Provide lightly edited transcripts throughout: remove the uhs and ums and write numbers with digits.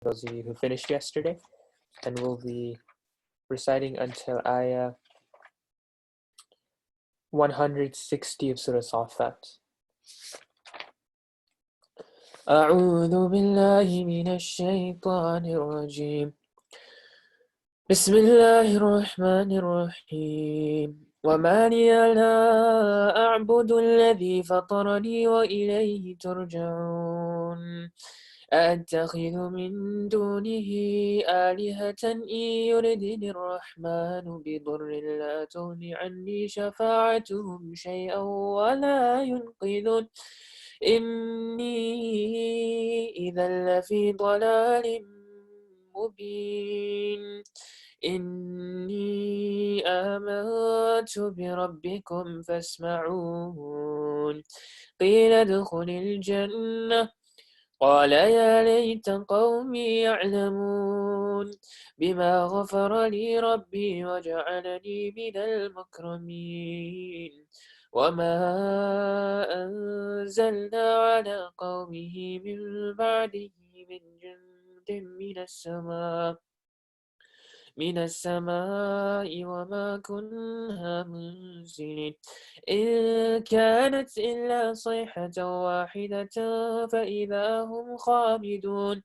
those of you who finished yesterday, and we'll be reciting until ayah 160 of Surah Safat. أعوذ بالله من الشيطان الرجيم. بسم الله الرحمن الرحيم. وما لي لا أعبد الذي فطرني وإليه ترجعون. أأتخذ من دونه آلهة إن يردني الرحمن بضر لا تغن عني شفاعتهم شيئا ولا ينقذون. إني إذا لفي ضلال مبين. إني آمنت بربكم فاسمعون. قيل ادخل الجنة. قال يا ليت قومي يعلمون بما غفر لي ربي وجعلني من المكرمين. وما أنزلنا على قومه من بعده من جند من السماء وما كنا منزلين. إن كانت إلا صيحة واحدة فإذا هم خامدون.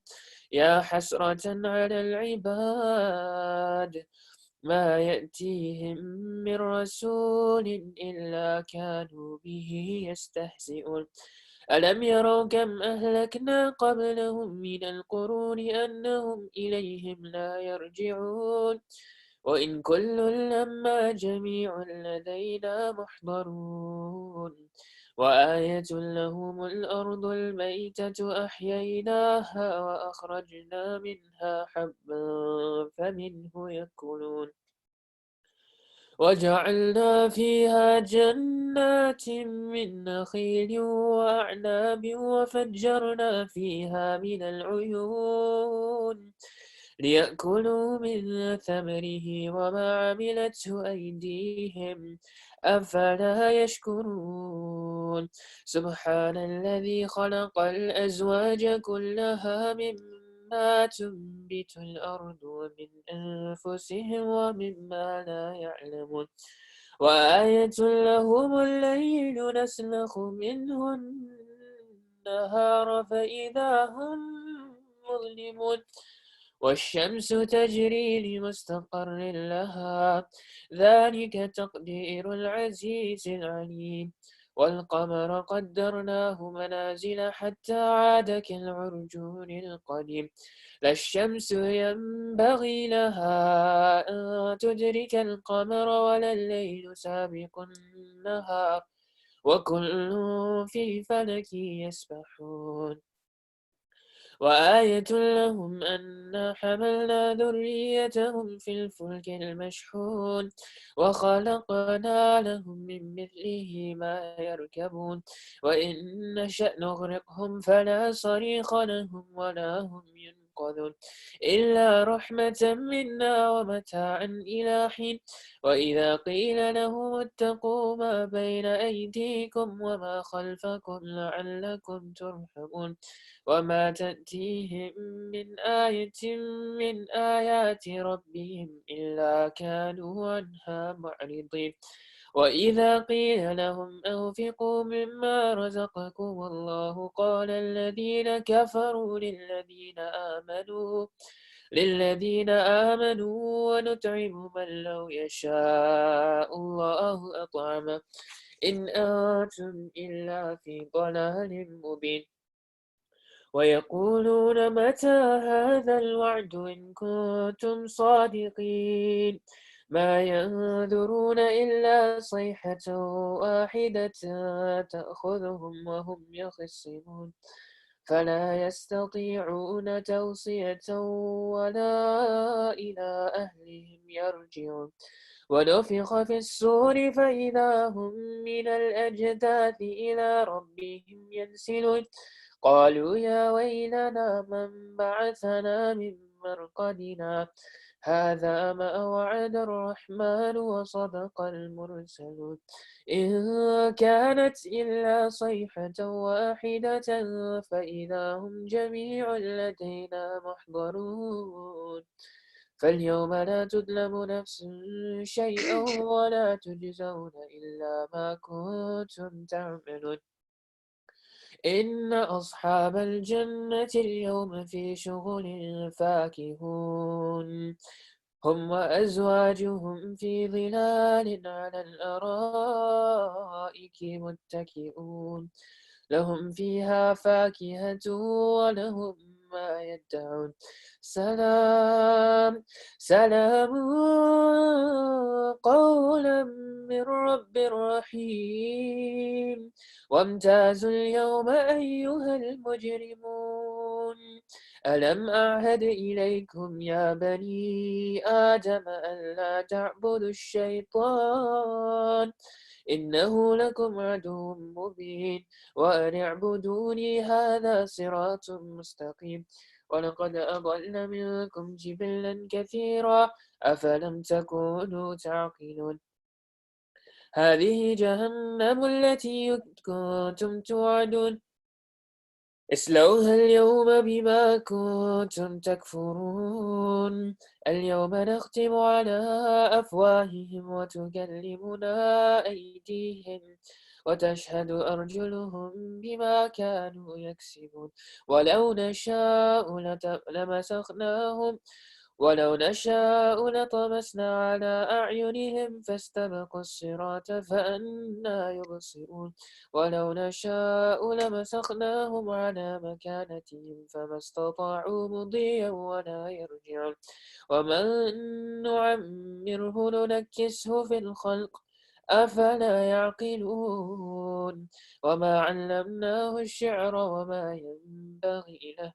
يا حسرة على العباد ما يأتيهم من رسول إلا كانوا به يستهزئون. ألم يروا كم أهلكنا قبلهم من القرون أنهم إليهم لا يرجعون. وإن كل لما جميع لدينا محضرون. وآية لهم الأرض الميتة أحييناها وأخرجنا منها حبا فمنه يأكلون. وجعلنا فيها جنات من نخيل وأعناب وفجرنا فيها من العيون ليأكلوا من ثمره وما عملته أيديهم أفلا يشكرون. سبحان الذي خلق الأزواج كلها مما تنبت الأرض ومن أنفسهم ومما لا يعلمون. وآية لهم الليل نسلخ منه النهار فإذا هم مظلمون. والشمس تجري لمستقر لها ذلك تقدير العزيز العليم. والقمر قدرناه منازل حتى عاد كالعرجون القديم. لا الشمس ينبغي لها أن تدرك القمر ولا الليل سابق النهار وكل في فلك يسبحون. وآية لهم أنا حملنا ذريتهم في الفلك المشحون وخلقنا لهم من مثله ما يركبون. وإن نشأ نغرقهم فلا صريخ لهم ولا هم ينقذون إلا رحمة منا ومتاعا إلى حين. وإذا قيل لهم اتقوا ما بين أيديكم وما خلفكم لعلكم ترحمون. وما تأتيهم من آية من آيات ربهم إلا كانوا عنها معرضين. وإذا قيل لهم أنفقوا مما رزقكم الله قال الذين كفروا للذين آمنوا ونطعم من لو يشاء الله أطعمه إن أنتم إلا في ضلال مبين. ويقولون متى هذا الوعد إن كنتم صادقين. ما ينظرون إلا صيحة واحدة تأخذهم وهم يخصمون فلا يستطيعون توصية ولا إلى أهلهم يرجعون. ونفخ في الصور فإذا هم من الأجداث إلى ربهم ينسلون. قالوا يا ويلنا من بعثنا من مرقدنا هذا ما وعد الرحمن وصدق المرسلون إن كانت إلا صيحة واحدة فإذا هم جميع لدينا محضرون فاليوم لا تظلم نفس شيئا ولا تجزون إلا ما كنتم تعملون إن أصحاب الجنة اليوم في شغل فاكهون هم وأزواجهم في ظلال على الأرائك متكئون لهم فيها فاكهة ولهم ما يدعون سلام سلام قولا من رب رحيم وامتازوا اليوم أيها المجرمون ألم أعهد إليكم يا بني آدم ألا تعبدوا الشيطان إنه لكم عدو مبين وأن اعبدوني هذا صراط مستقيم ولقد أضل منكم جبلا كثيرا أفلم تكونوا تعقلون هذه جهنم التي كنتم توعدون اصلوها اليوم بما كنتم تكفرون اليوم نختم على أفواههم وتكلمنا أيديهم وتشهد أرجلهم بما كانوا يكسبون ولو نشاء لمسخناهم ولو نشاء لطمسنا على أعينهم فاستبقوا الصراط فأنا يبصرون ولو نشاء لمسخناهم على مكانتهم فما استطاعوا مضيا ولا يرجعون ومن نعمره ننكسه في الخلق أفلا يعقلون وما علمناه الشعر وما ينبغي له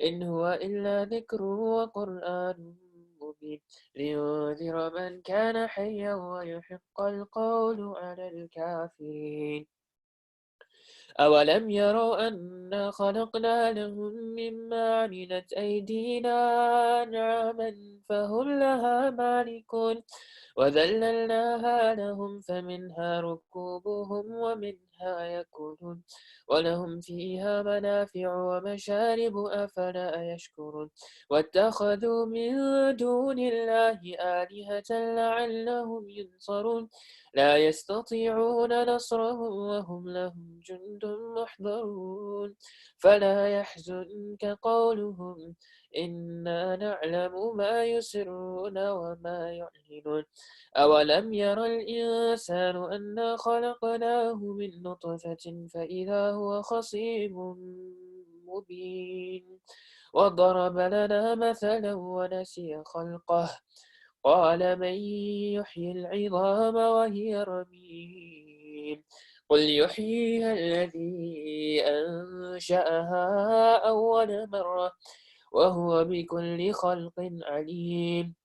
إن هو إلا ذكر وقرآن مبين لينذر من كان حيا ويحق القول على الكافرين أولم يروا أنا خلقنا لهم مما عملت أيدينا أنعاما فهم لها مالكون وذللناها لهم فمنها ركوبهم ومنها يأكلون ولهم فيها منافع ومشارب أفلا يشكرون واتخذوا من دون الله آلهة لعلهم ينصرون لا يستطيعون نصرهم وهم لهم جند محضرون فلا يحزنك قولهم إنا نعلم ما يسرون وما يعلنون أولم ير الإنسان أنا خلقناه من نطفة فإذا هو خصيم مبين وضرب لنا مثلا ونسي خلقه قال من يحيي العظام وهي رميم قل يحييها الذي أنشأها أول مرة وهو بكل خلق عليم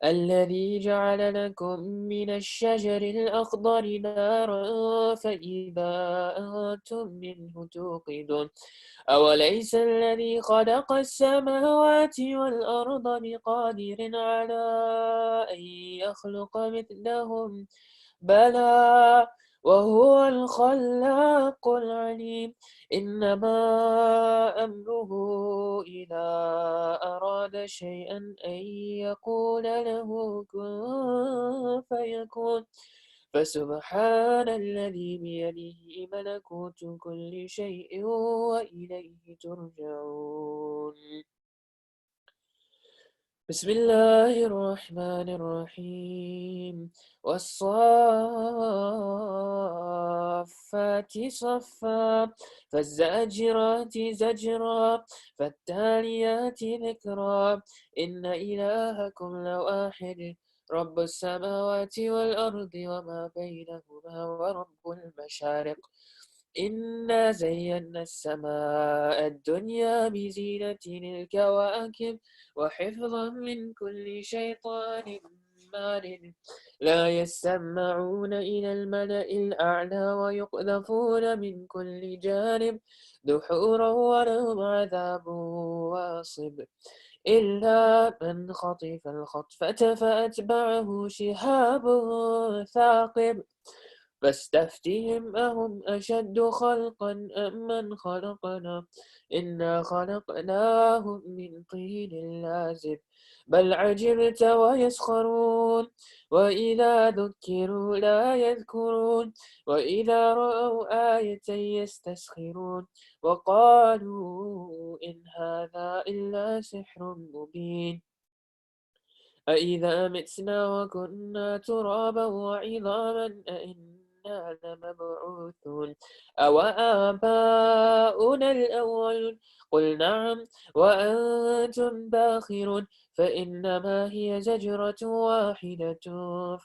الذي جعل لكم من الشجر الأخضر نارا فإذا أنتم منه توقدون أوليس الذي خلق السماوات والأرض بقادر على أن يخلق مثلهم بلى وهو الخلاق العليم إنما أمره إذا أراد شيئا أن يقول له كن فيكون فسبحان الذي بيده ملكوت كل شيء وإليه ترجعون بسم الله الرحمن الرحيم والصافات صفا فالزاجرات زجرا فالتاليات ذكرا إن إلهكم لواحد رب السماوات والأرض وما بينهما ورب المشارق إنا زينا السماء الدنيا بزينة الكواكب وحفظا من كل شيطان مارد لا يسمعون إلى الملأ الأعلى ويقذفون من كل جانب دحورا ولهم عذاب واصب إلا من خطف الخطفة فأتبعه شهاب ثاقب فاستفتهم أهم أشد خلقا أم من خلقنا إنا خلقناهم من طين لازب بل عجبت ويسخرون وإذا ذكروا لا يذكرون وإذا رأوا آية يستسخرون وقالوا إن هذا إلا سحر مبين أإذا متنا وكنا ترابا وعظاما أإنا لمبعوثون أو آباؤنا الأولون قل نعم وأنتم داخرون فإنما هي زجرة واحدة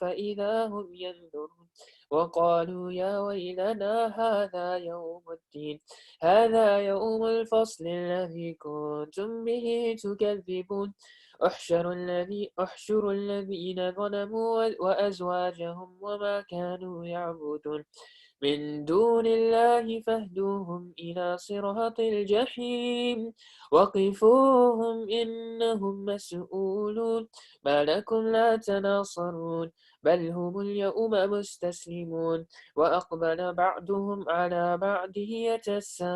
فإذا هم ينظرون وقالوا يا ويلنا هذا يوم الدين هذا يوم الفصل الذي كنتم به تكذبون احشروا الذين ظلموا وأزواجهم وما كانوا يعبدون من دون الله فاهدوهم إلى صراط الجحيم وقفوهم إنهم مسؤولون ما لكم لا تناصرون بل هم اليوم مستسلمون وأقبل بعضهم على بعض يتساءلون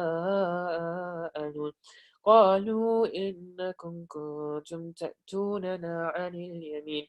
قالوا إنكم كنتم تأتوننا عن اليمين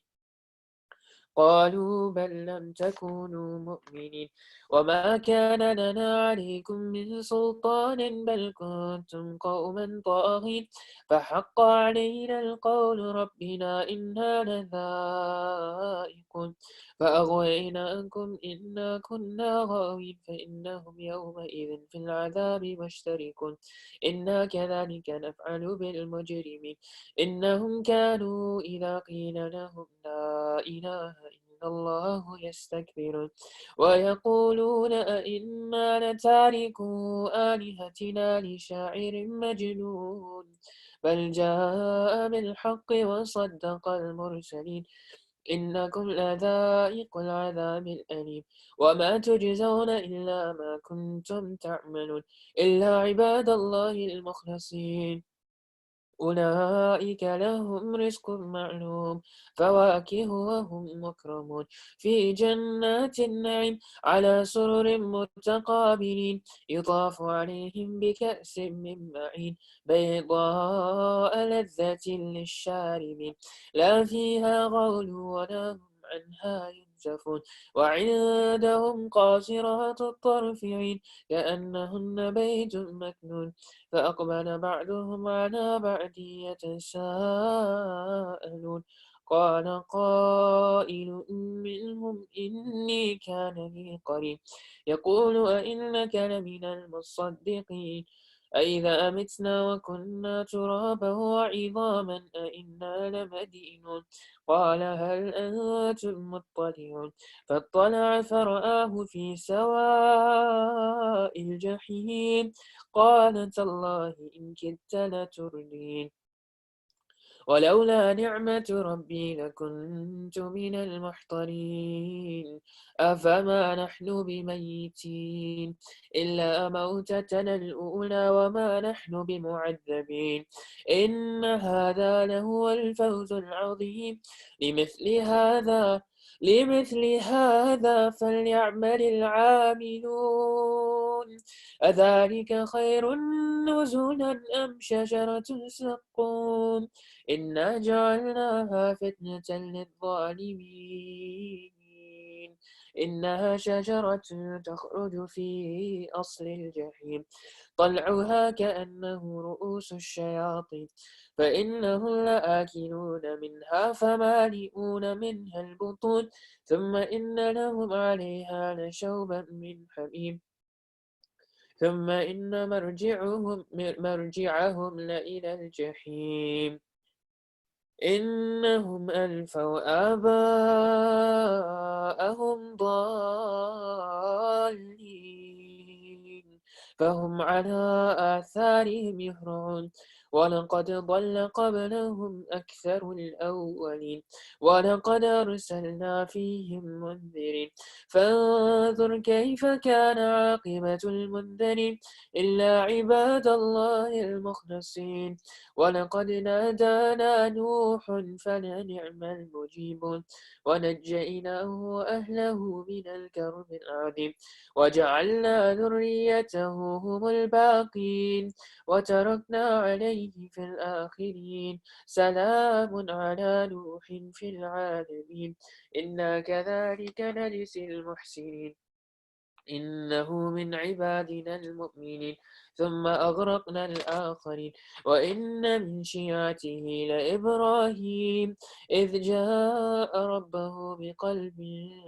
قالوا بل لم تكونوا مؤمنين وما كان لنا عليكم من سلطان بل كنتم قوما طاغين فحق علينا القول ربنا إنا لذائقون فأغويناكم إنا كنا غاوين فإنهم يومئذ في العذاب مشتركون إنا كذلك نفعل بالمجرمين إنهم كانوا إذا قيل لهم لا إله إلا الله يستكبرون ويقولون أئنا لتاركو آلهتنا لشاعر مجنون بل جاء بالحق وصدق المرسلين إنكم لذائق العذاب الأليم وما تجزون إلا ما كنتم تعملون إلا عباد الله المخلصين أولئك لهم رزق معلوم فواكه وهم مكرمون في جنات النعيم على سرر متقابلين يطاف عليهم بكأس من معين بيضاء لذة للشاربين لا فيها غول ولا هم عنها ينزفون وعندهم قاصرات الطرف عين كأنهن بيت مكنون فأقبل بعضهم على بعض يتساءلون قال قائل منهم إني كان لي قريب يقول أئنك لمن المصدقين أئذا متنا وكنا ترابا وعظاما أئنا لمدينون قال هل أنتم مطلعون فاطلع فرآه في سواء الجحيم قال تالله إن كدت لتردين ولولا نعمة ربي لكنت من المحضرين أفما نحن بميتين إلا موتتنا الأولى وما نحن بمعذبين إن هذا لهو الفوز العظيم لمثل هذا فليعمل العاملون أذلك خير نزلا أم شجرة الزقوم إنا جعلناها فتنة للظالمين إنها شجرة تخرج في أصل الجحيم طلعها كأنه رؤوس الشياطين فإنهم لآكلون منها فمالئون منها البطون ثم إن لهم عليها لشوبا من حميم ثم إن مرجعهم لإلى الجحيم إنهم ألفوا آباءهم ضالين فهم على آثارهم يهرعون ولقد ضل قبلهم أكثر الأولين ولقد أرسلنا فيهم منذرين فانظر كيف كان عاقبة المنذرين إلا عباد الله المخلصين ولقد نادانا نوح فلنعم المجيبون ونجيناه وأهله من الكرب العظيم وجعلنا ذريته هم الباقين وتركنا عليه في الآخرين سلام على نوح في العالمين إنا كذلك نجزي المحسنين إنه من عبادنا المؤمنين ثم أغرقنا الآخرين وإن من شيعته لإبراهيم إذ جاء ربه بقلب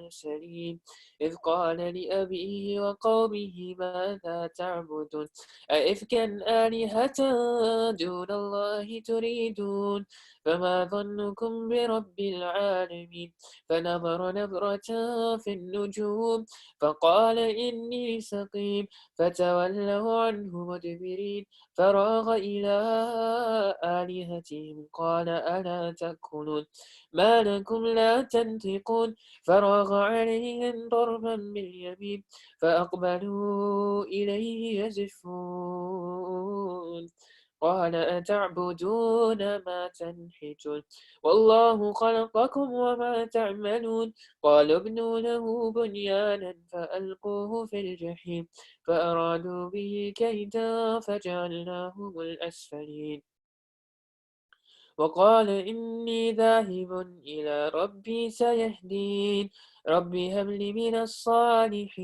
سليم إذ قال لأبيه وقومه ماذا تعبدون أئفكا آلهة دون الله تريدون فما ظنكم برب العالمين فنظر نظرة في النجوم فقال إني سقيم فتولوا عنه مدبرين فراغ إلى آلهتهم قال ألا تأكلون ما لكم لا تنطقون فراغ عليهم ضربا باليمين فأقبلوا إليه يزفون قال أتعبدون ما تنحتون والله خلقكم وما تعملون قالوا ابنوا له بنيانا فألقوه في الجحيم فأرادوا به كيدا فجعلناهم الأسفلين وقال إني ذاهب إلى ربي سيهدين ربي هب لي من الصالحين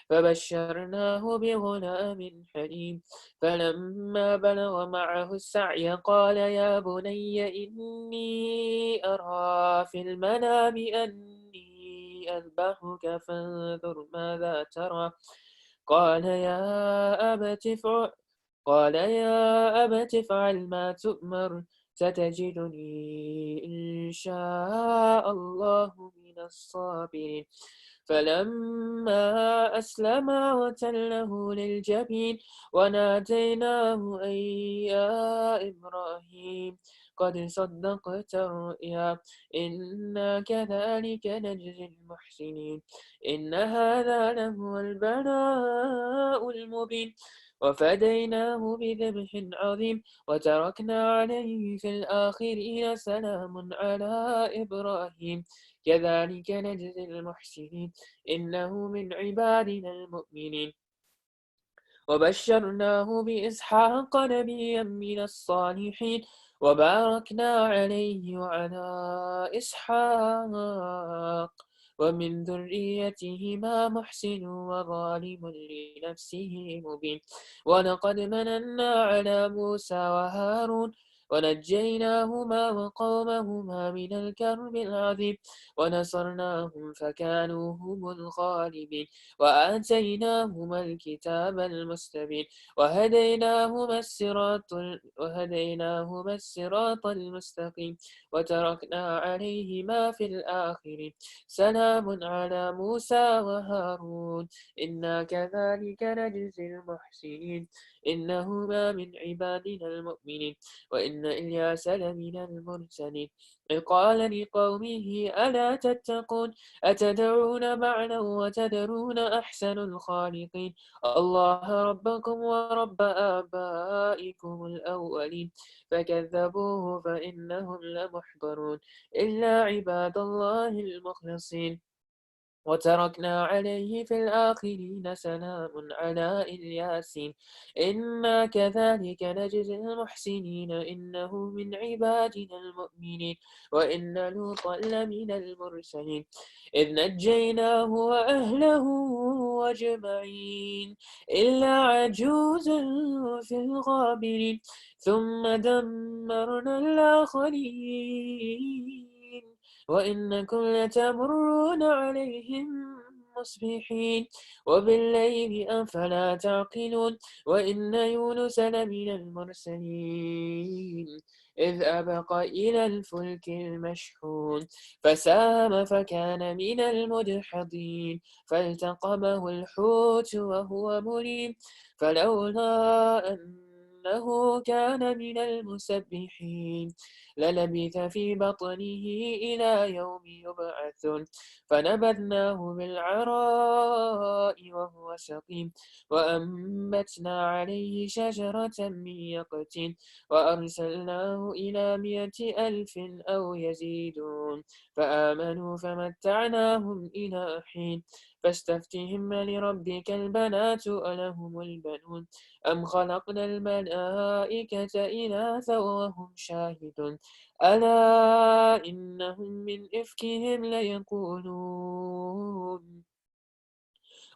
فبشرناه بغلام حليم فلما بلغ معه السعي قال يا بني إني أرى في المنام أني أذبحك فانظر ماذا ترى قال يا أبت افعل ما تؤمر ستجدني إن شاء الله من الصابرين فلما أسلما وتله للجبين وناديناه أن يا إبراهيم قد صدقت الرؤيا إنا كذلك نجزي المحسنين إن هذا لهو البلاء المبين وفديناه بذبح عظيم وتركنا عليه في الآخرين سلام على إبراهيم كذلك نجزي المحسنين إنه من عبادنا المؤمنين وبشرناه بإسحاق نبيا من الصالحين وباركنا عليه وعلى إسحاق ومن ذريتهما محسن وظالم لنفسه مبين ولقد مننا على موسى وهارون ونجيناهما وقومهما من الكرب العظيم ونصرناهم فكانوا هم الغالبين وآتيناهما الكتاب المستبين وهديناهما الصراط المستقيم وتركنا عليهما في الآخرين سلام على موسى وهارون إنا كذلك نجزي المحسنين إنهما من عبادنا المؤمنين وإن إلياس لمن المرسلين إذ قال لقومه ألا تتقون أتدعون بعلا وتذرون أحسن الخالقين الله ربكم ورب آبائكم الأولين فكذبوه فإنهم لمحضرون إلا عباد الله المخلصين وتركنا عليه في الآخرين سلام على الياسين إنا كذلك نجزي المحسنين إنه من عبادنا المؤمنين وإن لوطا لمن المرسلين إذ نجيناه وأهله أجمعين إلا عجوزا في الغابرين ثم دمرنا الآخرين وإنكم لتمرون عليهم مصبحين وبالليل أفلا تعقلون وإن يونس لمن المرسلين إذ أبق إلى الفلك المشحون فساهم فكان من المدحضين فالتقمه الحوت وهو مليم فلولا أنه إنه كان من المسبحين للبث في بطنه إلى يوم يبعثون فنبذناه بالعراء وهو سقيم وأنبتنا عليه شجرة من يقطين وأرسلناه إلى 100,000 أو يزيدون فآمنوا فمتعناهم إلى حين فاستفتهم لربك البنات ولهم البنون أم خلقنا الملائكة إناثا وهم شاهدون ألا إنهم من إفكهم ليقولون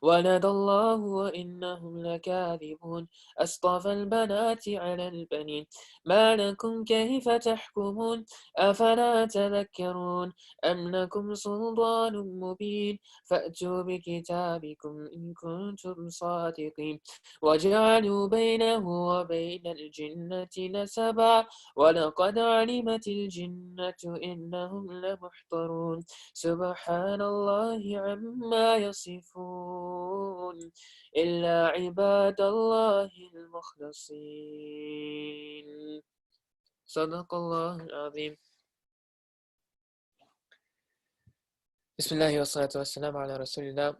ولد الله وإنهم لكاذبون أصطفى البنات على البنين ما لكم كيف تحكمون أفلا تذكرون أم لكم سلطان مبين فأتوا بكتابكم إن كنتم صادقين وجعلوا بينه وبين الجنة نسبا ولقد علمت الجنة إنهم لمحضرون سبحان الله عما يصفون إلا عباد الله المخلصين صدق الله العظيم بسم الله والصلاة والسلام على رسول الله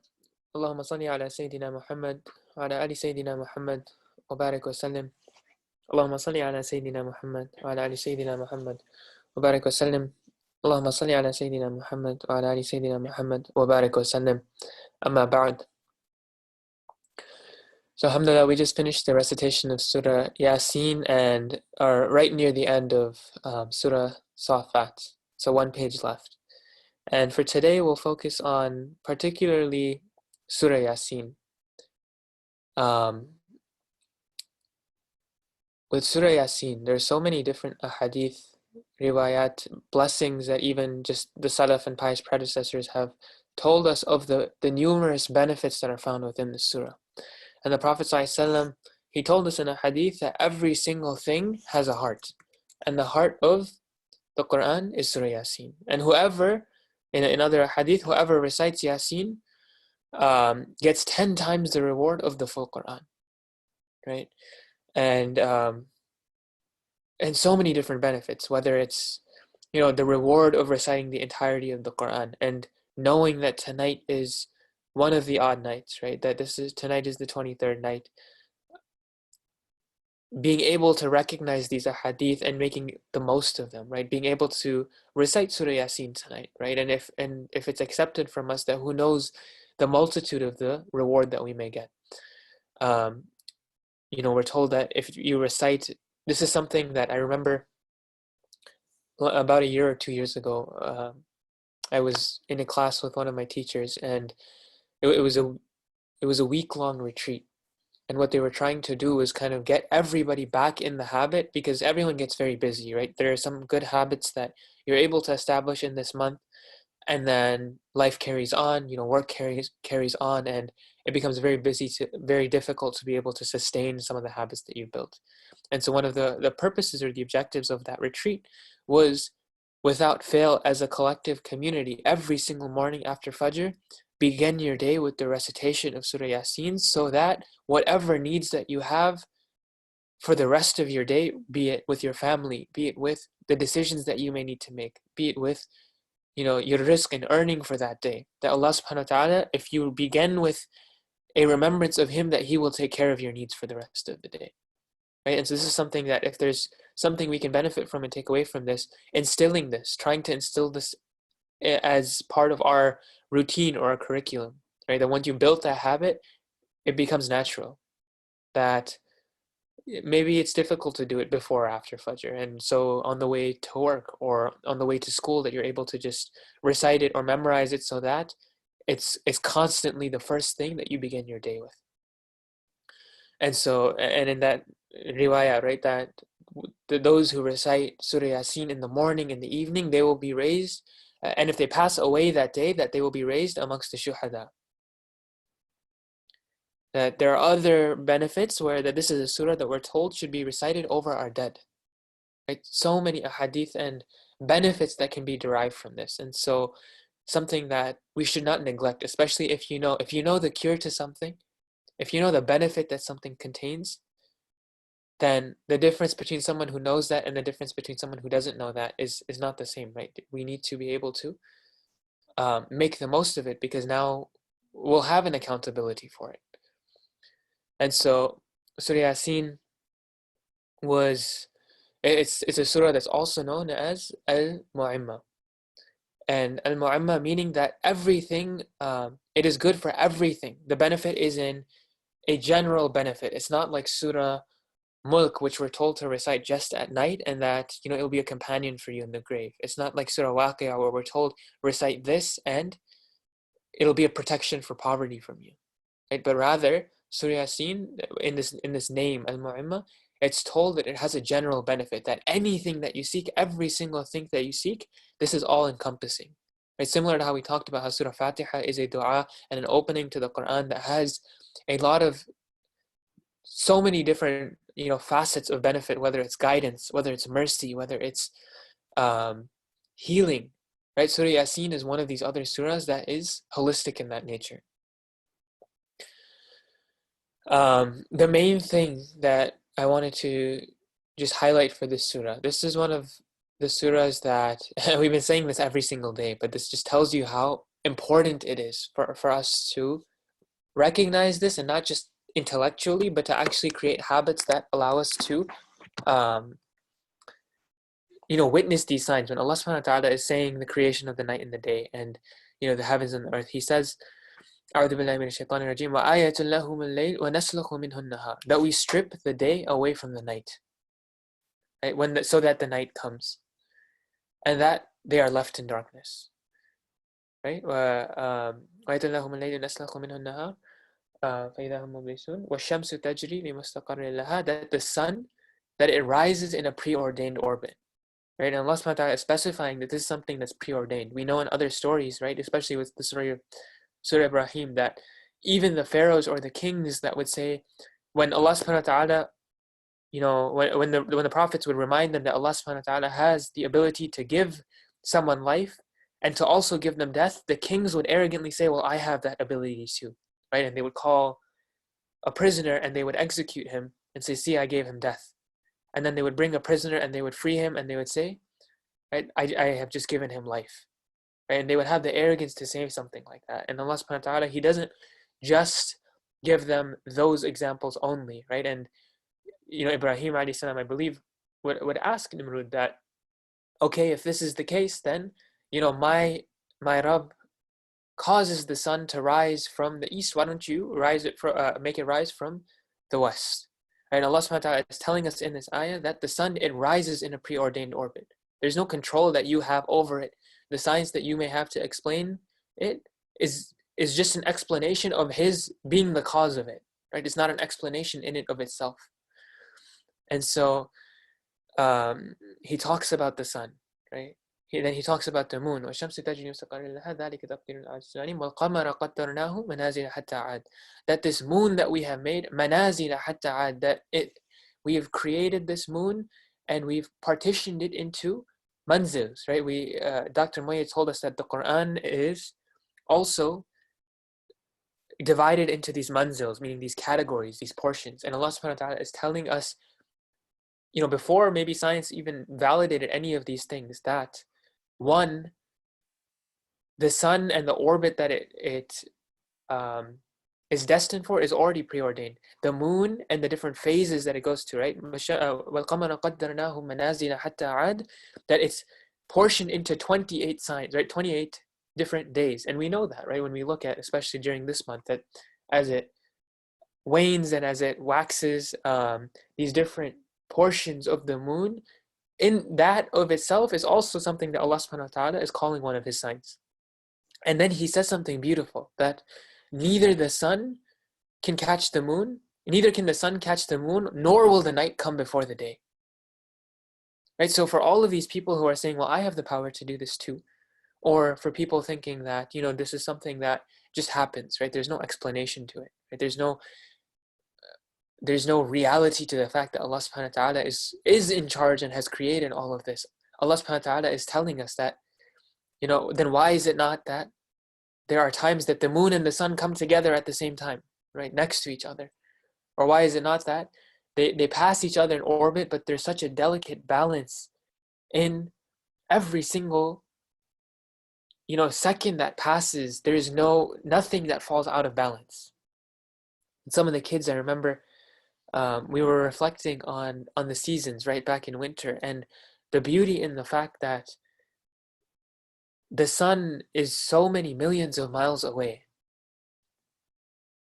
اللهم صل على سيدنا محمد وعلى آل سيدنا محمد وبارك وسلم اللهم صل على سيدنا محمد وعلى آل سيدنا محمد وبارك وسلم اللهم صل على سيدنا محمد وعلى آل سيدنا محمد وبارك وسلم أما بعد. So alhamdulillah, we just finished the recitation of Surah Yasin and are right near the end of Surah Safat. So one page left. And for today, we'll focus on particularly Surah Yasin. With Surah Yasin, there's so many different ahadith, riwayat, blessings that even just the Salaf and pious predecessors have told us of the numerous benefits that are found within the surah. And the Prophet ﷺ, he told us in a hadith that every single thing has a heart. And the heart of the Quran is Surah Yasin. And whoever, in another hadith, whoever recites Yasin gets 10 times the reward of the full Quran. Right? And so many different benefits, whether it's the reward of reciting the entirety of the Quran and knowing that tonight is one of the odd nights, right? That tonight is the 23rd night. Being able to recognize these ahadith and making the most of them, right? Being able to recite Surah Yasin tonight, right? And if it's accepted from us, that who knows the multitude of the reward that we may get. We're told that if you recite, this is something that I remember about a year or 2 years ago. I was in a class with one of my teachers, and it was a week-long retreat. And what they were trying to do was kind of get everybody back in the habit, because everyone gets very busy, right? There are some good habits that you're able to establish in this month, and then life carries on, work carries on, and it becomes very difficult to be able to sustain some of the habits that you've built. And so one of the purposes or the objectives of that retreat was, without fail, as a collective community, every single morning after Fajr, begin your day with the recitation of Surah Yasin, so that whatever needs that you have for the rest of your day, be it with your family, be it with the decisions that you may need to make, be it with your risk and earning for that day, that Allah subhanahu wa ta'ala, if you begin with a remembrance of Him, that He will take care of your needs for the rest of the day. Right? And so this is something that, if there's something we can benefit from and take away from this, trying to instill this as part of our routine or our curriculum, right? That once you build that habit, it becomes natural. That maybe it's difficult to do it before or after Fajr, and so on the way to work or on the way to school, that you're able to just recite it or memorize it, so that it's constantly the first thing that you begin your day with. And so, and in that riwayah, right, that those who recite Surah Yasin in the morning and the evening, they will be raised, and if they pass away that day, that they will be raised amongst the shuhada. That there are other benefits where that this is a surah that we're told should be recited over our dead. Right? So many ahadith and benefits that can be derived from this. And so something that we should not neglect, especially if you know the cure to something, if you know the benefit that something contains, then the difference between someone who knows that and the difference between someone who doesn't know that is not the same, right? We need to be able to make the most of it, because now we'll have an accountability for it. And so Surah Yasin it's a surah that's also known as Al-Mu'imma. And Al-Mu'imma meaning that everything, it is good for everything. The benefit is in a general benefit. It's not like Surah Mulk, which we're told to recite just at night, and that it'll be a companion for you in the grave. It's not like Surah Waqi'ah, where we're told recite this and it'll be a protection for poverty from you, right? But rather, Surah Yasin, in this name Al-Mu'imma, it's told that it has a general benefit, that anything that you seek, every single thing that you seek, this is all encompassing. Right? Similar to how we talked about how Surah Fatiha is a dua and an opening to the Quran that has a lot of so many different facets of benefit, whether it's guidance, whether it's mercy, whether it's healing. Right? Surah Yasin is one of these other surahs that is holistic in that nature. The main thing that I wanted to just highlight for this surah, this is one of the surahs that we've been saying this every single day, but this just tells you how important it is for us to recognize this, and not just intellectually, but to actually create habits that allow us to witness these signs. When Allah subhanahu wa ta'ala is saying the creation of the night and the day, and the heavens and the earth, He says, أعوذ بالله من الشيطان الرجيم وآية لهم الليل ونسلخ منه النهار, that we strip the day away from the night, right? So that the night comes, and that they are left in darkness, right? وآية لهم الليل نسلخ منه النهار فإذا هم مبلسون والشمس تجري لمستقر لها, that the sun, that it rises in a preordained orbit, right? And Allah subhanahu wa ta'ala is specifying that this is something that's preordained. We know in other stories, right, especially with the story of Surah Ibrahim, that even the pharaohs or the kings that would say, when Allah subhanahu wa ta'ala, when the prophets would remind them that Allah subhanahu wa ta'ala has the ability to give someone life and to also give them death, the kings would arrogantly say, well, I have that ability too, right? And they would call a prisoner and they would execute him and say, see, I gave him death. And then they would bring a prisoner and they would free him and they would say, right, I have just given him life. Right? And they would have the arrogance to say something like that. And Allah subhanahu wa ta'ala, He doesn't just give them those examples only, right? And Ibrahim alayhi salam, I believe, would ask Nimrud that, okay, if this is the case, then my Rabb causes the sun to rise from the east. Why don't you make it rise from the west? Right? And Allah subhanahu wa ta'ala is telling us in this ayah that the sun, it rises in a preordained orbit. There's no control that you have over it. The science that you may have to explain it is just an explanation of His being the cause of it, right? It's not an explanation in it of itself. And so He talks about the sun, right? Then He talks about the moon. That this moon that we have made, that we have created this moon and we've partitioned it into manzils, right? Dr. Moya told us that the Quran is also divided into these manzils, meaning these categories, these portions. And Allah subhanahu wa ta'ala is telling us, before maybe science even validated any of these things, that one, the sun and the orbit that it is destined for is already preordained. The moon and the different phases that it goes to, right? That it's portioned into 28 signs, right? 28 different days. And we know that, right? When we look at, especially during this month, that as it wanes and as it waxes, these different portions of the moon, in that of itself is also something that Allah subhanahu wa ta'ala is calling one of His signs. And then He says something beautiful, that neither the sun can catch the moon, neither can the sun catch the moon, nor will the night come before the day. Right? So for all of these people who are saying, well, I have the power to do this too, or for people thinking that, this is something that just happens, right? There's no explanation to it, right? There's no reality to the fact that Allah subhanahu wa ta'ala is in charge and has created all of this. Allah subhanahu wa ta'ala is telling us that, then why is it not that there are times that the moon and the sun come together at the same time, right, next to each other? Or why is it not that They pass each other in orbit, but there's such a delicate balance in every single second that passes. There's nothing that falls out of balance. And some of the kids, I remember, we were reflecting on the seasons right back in winter, and the beauty in the fact that the sun is so many millions of miles away,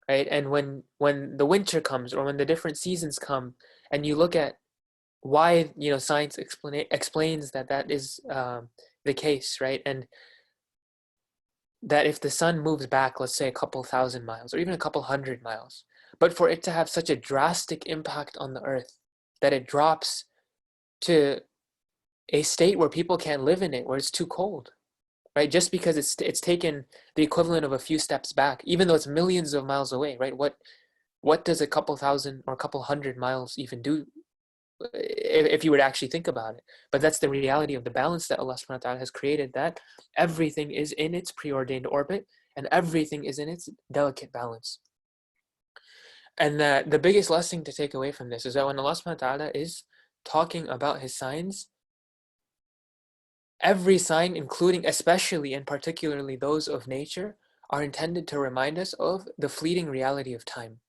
right? And when the winter comes, or when the different seasons come, and you look at why science explains that is the case, right? And that if the sun moves back, let's say a couple thousand miles or even a couple hundred miles, but for it to have such a drastic impact on the earth that it drops to a state where people can't live in it, where it's too cold, right? Just because it's taken the equivalent of a few steps back, even though it's millions of miles away, right? What does a couple thousand or a couple hundred miles even do, if you were to actually think about it? But that's the reality of the balance that Allah subhanahu wa ta'ala has created, that everything is in its preordained orbit and everything is in its delicate balance. And that the biggest lesson to take away from this is that when Allah subhanahu wa ta'ala is talking about his signs, every sign, including especially and particularly those of nature, are intended to remind us of the fleeting reality of time.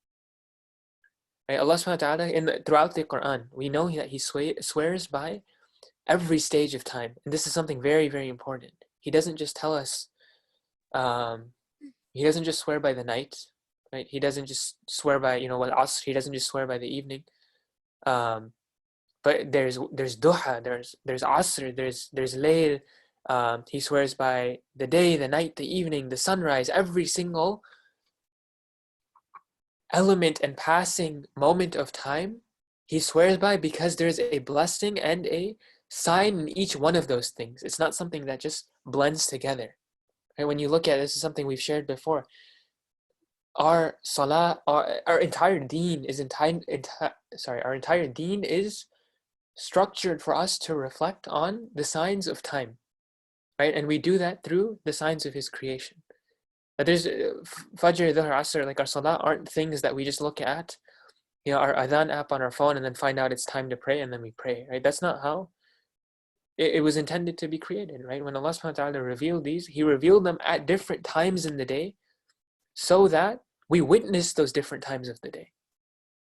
Right? Allah subhanahu wa ta'ala, throughout the Quran, we know that he swears by every stage of time. And this is something very, very important. He doesn't just tell us, he doesn't just swear by the night, right? He doesn't just swear by, asr, he doesn't just swear by the evening. But there's duha, there's asr, there's layl. He swears by the day, the night, the evening, the sunrise, every single element and passing moment of time he swears by, because there's a blessing and a sign in each one of those things. It's not something that just blends together. Right? When you look at this, is something we've shared before. Our salah, our entire deen is our entire deen is structured for us to reflect on the signs of time, right? And we do that through the signs of his creation. But there's Fajr, Dhuhr, Asr, like our salah aren't things that we just look at, our adhan app on our phone and then find out it's time to pray and then we pray, right? That's not how it was intended to be created, right? When Allah subhanahu wa ta'ala revealed these, he revealed them at different times in the day so that we witness those different times of the day,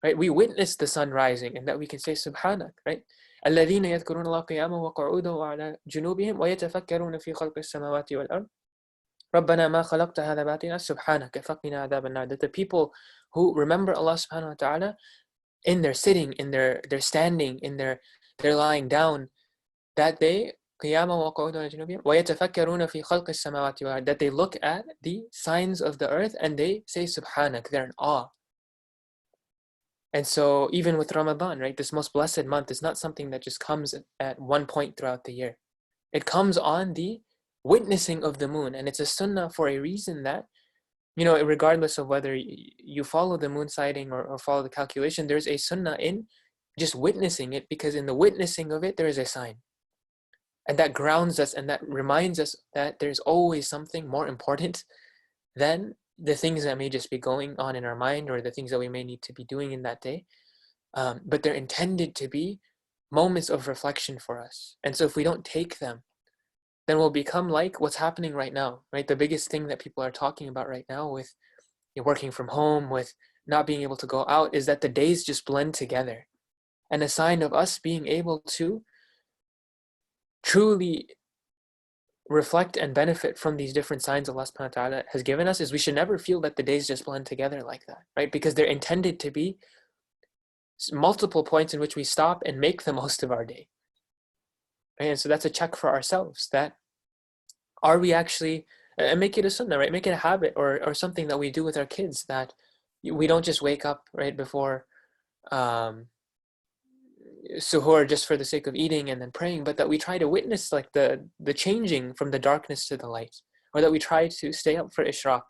right? We witness the sun rising and that we can say Subhanak, right? الذين يذكرون الله قياما وقعودا وعلى جنوبهم ويتفكرون في خلق السماوات والأرض ربنا ما خلقت هذا باطلا سبحانك فقنا عذاب النار. That the people who remember Allah subhanahu wa ta'ala in their sitting, in their standing, in their lying down, that they قياما وقعودا وعلى جنوبهم ويتفكرون في خلق السماوات والأرض, that they look at the signs of the earth and they say Subhanak, they're in awe. And so even with Ramadan, right, this most blessed month is not something that just comes at one point throughout the year. It comes on the witnessing of the moon, and it's a sunnah for a reason that, regardless of whether you follow the moon sighting or follow the calculation, there's a sunnah in just witnessing it, because in the witnessing of it, there is a sign. And that grounds us and that reminds us that there's always something more important than the things that may just be going on in our mind or the things that we may need to be doing in that day. But they're intended to be moments of reflection for us. And so if we don't take them, then we'll become like what's happening right now, right? The biggest thing that people are talking about right now with working from home, with not being able to go out, is that the days just blend together. And a sign of us being able to truly reflect and benefit from these different signs Allah subhanahu wa ta'ala has given us is we should never feel that the days just blend together like that, right? Because they're intended to be multiple points in which we stop and make the most of our day. And so that's a check for ourselves, that are we actually, and make it a sunnah, right? Make it a habit or something that we do with our kids, that we don't just wake up right before suhoor just for the sake of eating and then praying, but that we try to witness like the changing from the darkness to the light, or that we try to stay up for ishraq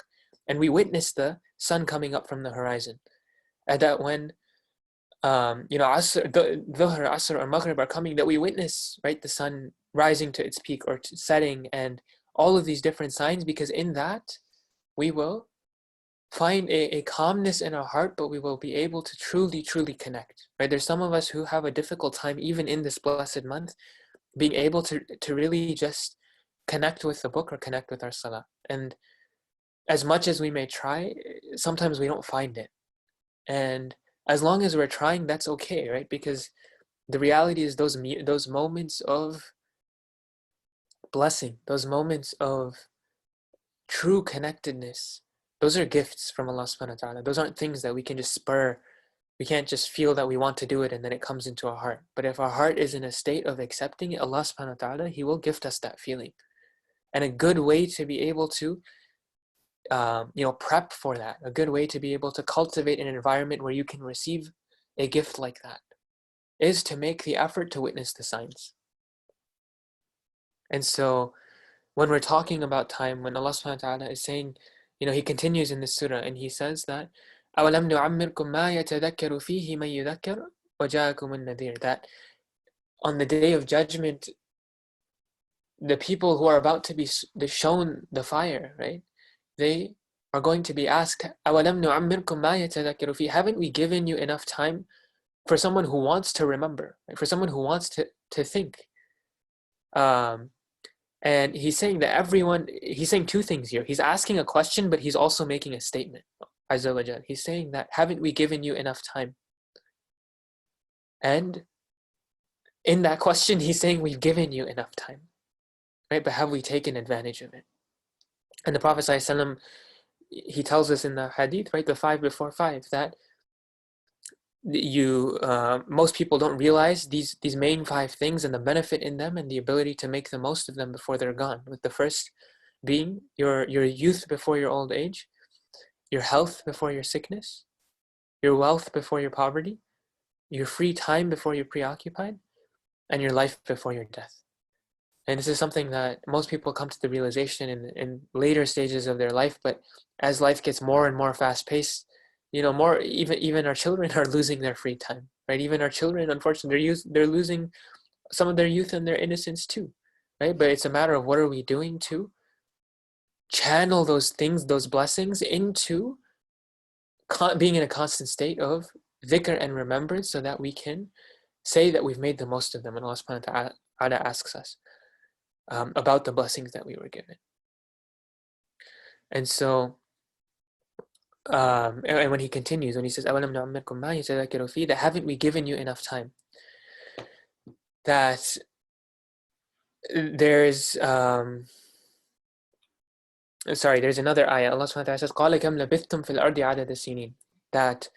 and we witness the sun coming up from the horizon. And that when Asr, Dhuhr, Asr, or Maghrib are coming, that we witness, right, the sun rising to its peak or setting, and all of these different signs, because in that we will find a calmness in our heart, but we will be able to truly, truly connect, right? There's some of us who have a difficult time, even in this blessed month, being able to really just connect with the book or connect with our salah. And as much as we may try, sometimes we don't find it. And as long as we're trying, that's okay, right? Because the reality is those moments of blessing, those moments of true connectedness, those are gifts from Allah subhanahu wa ta'ala. Those aren't things that we can just spur. We can't just feel that we want to do it and then it comes into our heart. But if our heart is in a state of accepting it, Allah subhanahu wa ta'ala, He will gift us that feeling. And a good way to be able to prep for that, a good way to be able to cultivate an environment where you can receive a gift like that, is to make the effort to witness the signs. And so when we're talking about time, when Allah subhanahu wa ta'ala is saying, He continues in this surah and He says that أَوَلَمْ نُعَمِّرْكُمْ مَا يَتَذَكَّرُ فِيهِ مَنْ يُذَكَّرُ وَجَاءَكُمُ النَّذِيرُ, that on the day of judgment, the people who are about to be shown the fire, right? They are going to be asked, أَوَلَمْ نُعَمِّرْكُمْ مَا يَتَذَكَّرُ فِيهِ, haven't we given you enough time for someone who wants to remember, right? For someone who wants to think? And He's saying that He's saying two things here. He's asking a question, but He's also making a statement. Azza wa Jal. He's saying that, haven't we given you enough time? And in that question, He's saying we've given you enough time, right? But have we taken advantage of it? And the Prophet ﷺ, he tells us in the hadith, right, the 5 before 5, that most people don't realize these main 5 things and the benefit in them and the ability to make the most of them before they're gone. With the first being your youth before your old age, your health before your sickness, your wealth before your poverty, your free time before you're preoccupied, and your life before your death. And this is something that most people come to the realization in later stages of their life, but as life gets more and more fast-paced, more even our children are losing their free time, right? Even our children, unfortunately, they're losing some of their youth and their innocence too, right? But it's a matter of what are we doing to channel those things, those blessings, into being in a constant state of dhikr and remembrance, so that we can say that we've made the most of them. And Allah subhanahu wa ta'ala asks us about the blessings that we were given. And so, and when He continues, when He says, أَوَلَمْ نُعَمِّرْكُمْ مَا يَتَذَكَّرُ فِيهِ, that haven't we given you enough time? That there's another ayah. Allah subhanahu wa ta'ala says, قَالَ كَمْ لَبِثْتُمْ فِي الْأَرْضِ عَدَدَ السِّنِينَ, that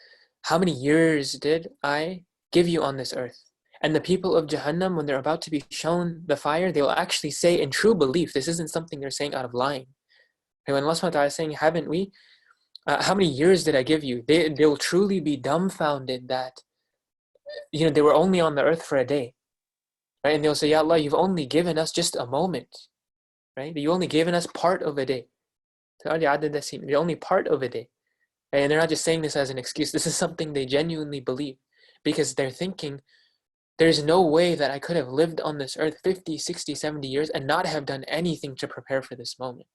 how many years did I give you on this earth? And the people of Jahannam, when they're about to be shown the fire, they will actually say in true belief, this isn't something they're saying out of lying. And when Allah subhanahu wa ta'ala is saying, haven't we, how many years did I give you? They'll truly be dumbfounded that, they were only on the earth for a day, right? And they'll say, Ya Allah, you've only given us just a moment, right? You only given us part of a day. The only part of a day. And they're not just saying this as an excuse. This is something they genuinely believe, because they're thinking, there's no way that I could have lived on this earth 50, 60, 70 years and not have done anything to prepare for this moment.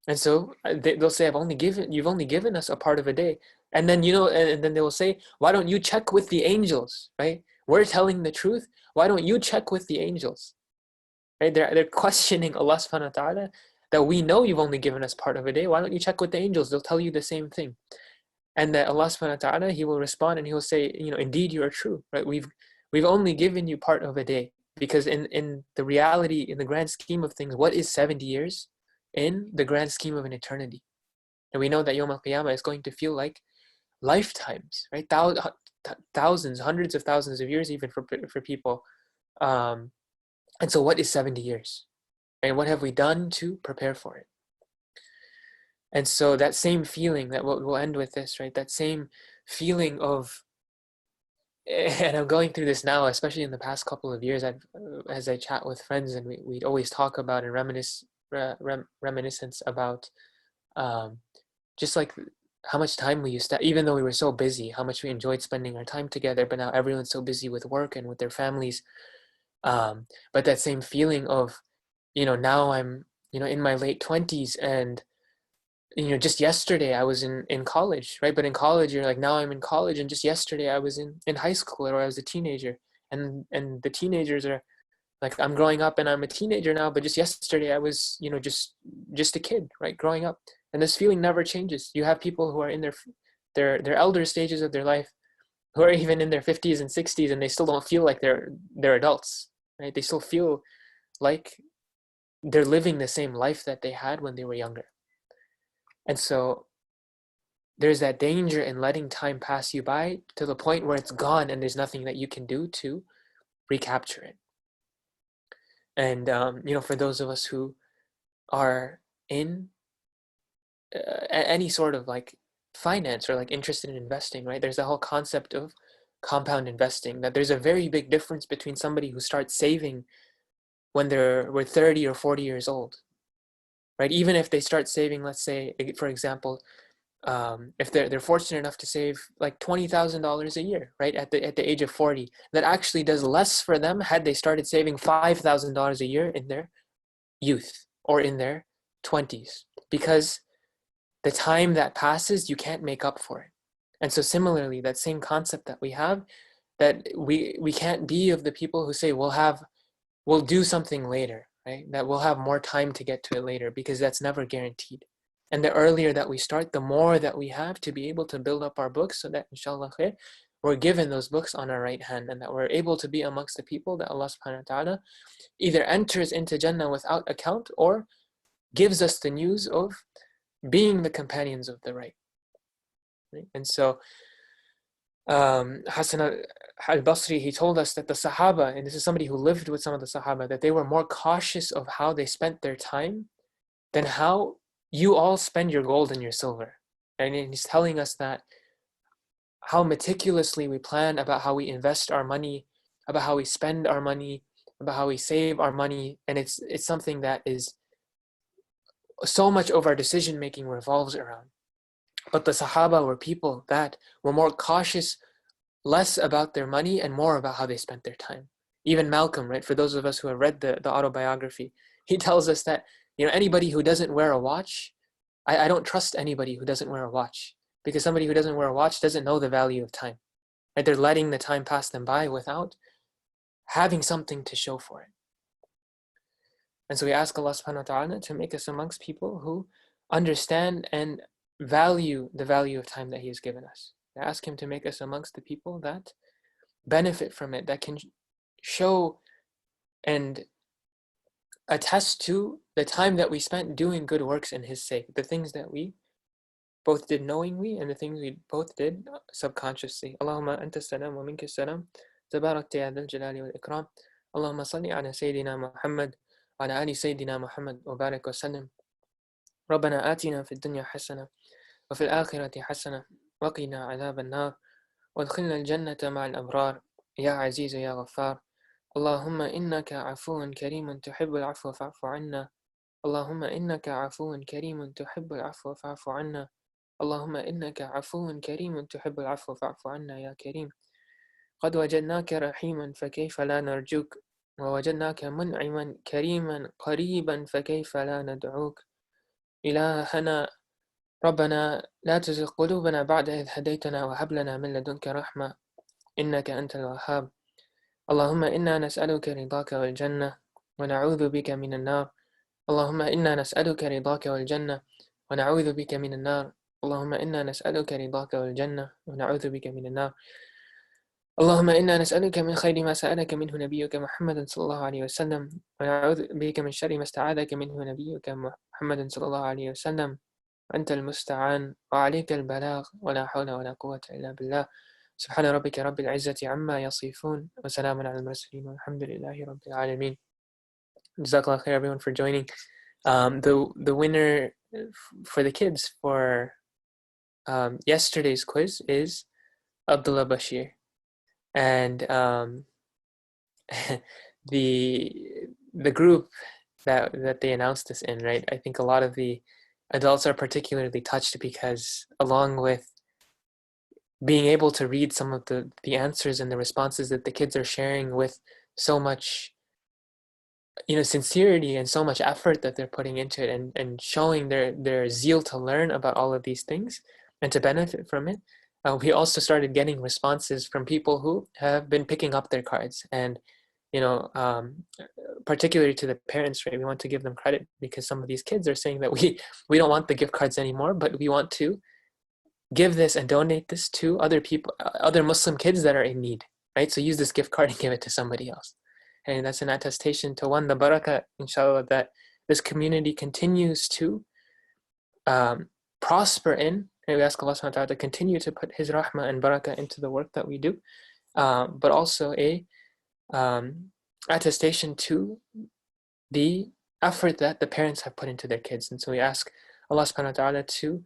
And so they'll say, you've only given us a part of a day. And then, and then they will say, why don't you check with the angels, right? We're telling the truth. Why don't you check with the angels, right? They're questioning Allah subhanahu wa ta'ala, that we know you've only given us part of a day. Why don't you check with the angels? They'll tell you the same thing. And that Allah subhanahu wa ta'ala, He will respond and He will say, indeed you are true, right? We've only given you part of a day, because in the reality, in the grand scheme of things, what is 70 years in the grand scheme of an eternity? And we know that Yawm al-Qiyamah is going to feel like lifetimes, right? Thousands, hundreds of thousands of years even for people. And so what is 70 years? And what have we done to prepare for it? And so that same feeling, that we'll end with this, right? That same feeling of, and I'm going through this now, especially in the past couple of years, as I chat with friends, and we'd always talk about and reminiscence about just like how much time we used to, even though we were so busy, how much we enjoyed spending our time together, but now everyone's so busy with work and with their families. But that same feeling of, now I'm, in my late 20s, and just yesterday I was in college, right? But in college, you're like, now I'm in college, and just yesterday I was in high school, or I was a teenager, and the teenagers are like, I'm growing up and I'm a teenager now, but just yesterday I was, just a kid, right? Growing up, and this feeling never changes. You have people who are in their elder stages of their life, who are even in their 50s and 60s, and they still don't feel like they're adults, right? They still feel like they're living the same life that they had when they were younger. And so there's that danger in letting time pass you by to the point where it's gone and there's nothing that you can do to recapture it. And for those of us who are in any sort of like finance or like interested in investing, right? There's the whole concept of compound investing, that there's a very big difference between somebody who starts saving when we're 30 or 40 years old, right? Even if they start saving, let's say, for example, if they're fortunate enough to save like $20,000 a year, right, at the age of 40, that actually does less for them had they started saving $5,000 a year in their youth or in their 20s, because the time that passes, you can't make up for it. And so similarly, that same concept that we have, that we can't be of the people who say we'll do something later, right? That we'll have more time to get to it later, because that's never guaranteed. And the earlier that we start, the more that we have to be able to build up our books, so that inshallah khair, we're given those books on our right hand, and that we're able to be amongst the people that Allah subhanahu wa ta'ala either enters into Jannah without account, or gives us the news of being the companions of the right. And so Hassan al-Basri, he told us that the Sahaba, and this is somebody who lived with some of the Sahaba, that they were more cautious of how they spent their time than how you all spend your gold and your silver. And he's telling us that how meticulously we plan about how we invest our money, about how we spend our money, about how we save our money, and it's something that is so much of our decision making revolves around. But the Sahaba were people that were more cautious, less about their money and more about how they spent their time. Even Malcolm, right? For those of us who have read the autobiography, he tells us that anybody who doesn't wear a watch, I don't trust anybody who doesn't wear a watch, because somebody who doesn't wear a watch doesn't know the value of time. Right? They're letting the time pass them by without having something to show for it. And so we ask Allah subhanahu wa ta'ala to make us amongst people who understand and value the value of time that He has given us. I ask Him to make us amongst the people that benefit from it, that can show and attest to the time that we spent doing good works in His sake, the things that we both did knowingly and the things we both did subconsciously. Allahumma anta salam wa minka salam, tabarakta ya dhal jalali wal ikram. Allahumma salli ala Sayyidina Muhammad wa ala ali Sayyidina Muhammad wa barik wa sallim. ربنا آتنا في الدنيا حسنة وفي الآخرة حسنة وقنا عذاب النار وادخلنا الجنة مع الأبرار يا عزيز يا غفار. اللهم إنك عفو كريم تحب العفو فاعف عنا. اللهم إنك عفو كريم تحب العفو فاعف عنا. اللهم إنك عفو كريم تحب العفو فاعف عنا يا كريم. قد وجدناك رحيما فكيف لا نرجوك، ووجدناك منعما كريما قريبا فكيف لا ندعوك. إلهنا ربنا لا تزغ قلوبنا بعد إذ هديتنا وهب لنا من لدنك رحمة إنك أنت الوهاب. اللهم إنا نسألك رضاك والجنة ونعوذ بك من النار. اللهم إنا نسألك رضاك والجنة ونعوذ بك من النار. اللهم إنا نسألك رضاك والجنة ونعوذ بك من النار. اللهم إنا نسألك من خير ما سألك منه نبيك محمد صلى الله عليه وسلم ونعوذ بك من شر ما استعاذك منه نبيك محمد صلى الله عليه وسلم. أنت المستعان وعليك البلاغ ولا حول ولا قوة إلا بالله. سبحان ربك رب العزة عما يصفون وسلام على المرسلين والحمد لله رب العالمين. Jazakallah khair everyone for joining. The winner for the kids for yesterday's quiz is Abdullah Bashir, and the group that they announced this in, right? I think a lot of the adults are particularly touched, because along with being able to read some of the answers and the responses that the kids are sharing with so much sincerity and so much effort that they're putting into it, and showing their zeal to learn about all of these things and to benefit from it. We also started getting responses from people who have been picking up their cards, and particularly to the parents, right? We want to give them credit because some of these kids are saying that we don't want the gift cards anymore, but we want to give this and donate this to other people, other Muslim kids that are in need, right? So use this gift card and give it to somebody else. And that's an attestation to, one, the barakah, inshallah, that this community continues to prosper in. And we ask Allah subhanahu wa ta'ala to continue to put His rahmah and barakah into the work that we do, but also a attestation to the effort that the parents have put into their kids. And so we ask Allah subhanahu wa ta'ala to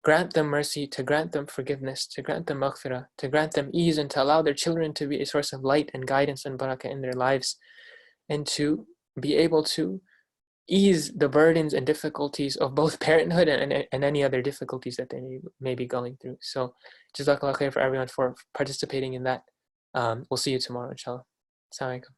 grant them mercy, to grant them forgiveness, to grant them maghfirah, to grant them ease, and to allow their children to be a source of light and guidance and barakah in their lives, and to be able to ease the burdens and difficulties of both parenthood and any other difficulties that they may be going through. So Jazakallah khair for everyone for participating in that. We'll see you tomorrow, inshallah. Assalamu alaikum.